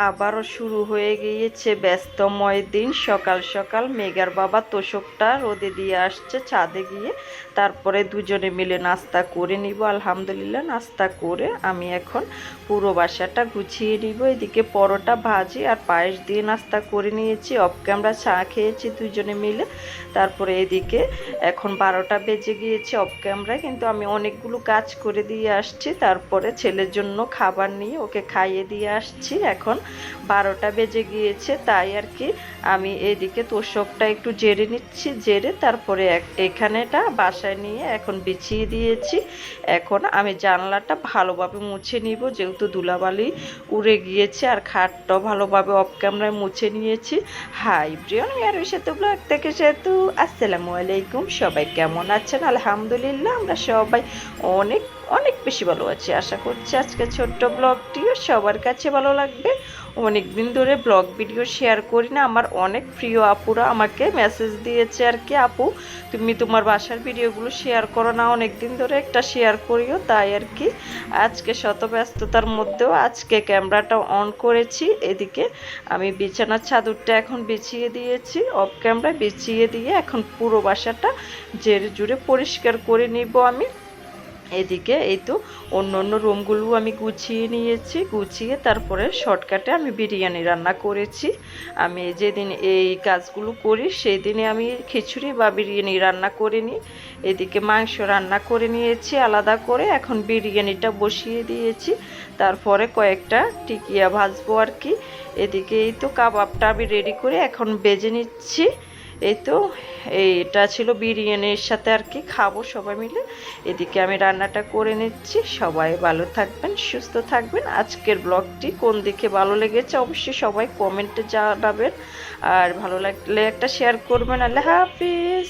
আবারও শুরু হয়ে গিয়েছে ব্যস্তময় দিন। সকাল সকাল মেঘার বাবা তোষকটা রোদে দিয়ে আসছে ছাদে গিয়ে, তারপরে দুজনে মিলে নাস্তা করে নিব। আলহামদুলিল্লাহ নাস্তা করে আমি এখন পুরো বাসাটা গুছিয়ে নিব। এদিকে পরোটা ভাজি আর পায়েস দিয়ে নাস্তা করে নিয়েছি, অফ ক্যামেরা চা খেয়েছি দুজনে মিলে। তারপরে এদিকে এখন 12টা বেজে গিয়েছে অফ ক্যামেরায়, কিন্তু আমি অনেকগুলো কাজ করে দিয়ে আসছি। তারপরে ছেলের জন্য খাবার নিয়ে ওকে খাইয়ে দিয়ে আসছি। এখন 12টা বেজে গিয়েছে, তাই আর কি আমি এদিকে তোষকটা একটু জেরে নিচ্ছি, জেরে তারপরে এখানেটা বাসায় নিয়ে এখন বিছিয়ে দিয়েছি। এখন আমি জানলাটা ভালোভাবে মুছে নিব, যেহেতু ধুলাবালি উড়ে গিয়েছে, আর খাটটাও ভালোভাবে অফ ক্যামেরায় মুছে নিয়েছি। হাই ব্রিয়ন মিয়ার সাথে ব্লগ থেকে সেতু, আসসালামু আলাইকুম। সবাই কেমন আছেন? আলহামদুলিল্লাহ আমরা সবাই অনেক অনেক বেশি ভালো আছি। আশা করছি আজকে ছোট্ট ব্লগটিও সবার কাছে ভালো লাগবে। অনেক দিন ধরে ব্লগ ভিডিও শেয়ার করি না। আমার অনেক প্রিয় আপুরা আমাকে মেসেজ দিয়েছে আর কি, আপু তুমি তোমার বাসার ভিডিওগুলো শেয়ার করো না, অনেক দিন ধরে একটা শেয়ার করিও। তাই আর কি আজকে শত ব্যস্ততার মধ্যেও আজকে ক্যামেরাটা অন করেছি। এদিকে আমি বিছানার চাদরটা এখন বিছিয়ে দিয়েছি, অফ ক্যামেরায় বিছিয়ে দিয়ে এখন পুরো বাসাটা জেরে জুড়ে পরিষ্কার করে নিব আমি। এদিকে এই তো অন্য অন্য রুমগুলো আমি গুছিয়ে নিয়েছি, গুছিয়ে তারপরে শর্টকাটে আমি বিরিয়ানি রান্না করেছি। আমি যেদিন এই কাজগুলো করি সেই দিনে আমি খিচুড়ি বা বিরিয়ানি রান্না করে নিই। এদিকে মাংস রান্না করে নিয়েছি আলাদা করে, এখন বিরিয়ানিটা বসিয়ে দিয়েছি। তারপরে কয়েকটা টিকিয়া ভাজবো আর কি। এদিকে এই তো কাবাবটা আমি রেডি করে এখন বেজে নিচ্ছি। এই তো এইটা ছিল বিরিয়ানির সাথে আর কি খাবো সবাই মিলে। এদিকে আমি রান্নাটা করে নিচ্ছি। সবাই ভালো থাকবেন, সুস্থ থাকবেন। আজকের ব্লগটি কোন দিকে ভালো লেগেছে অবশ্যই সবাই কমেন্টে জানাবেন, আর ভালো লাগলে একটা শেয়ার করবেন। আল্লাহ হাফিজ।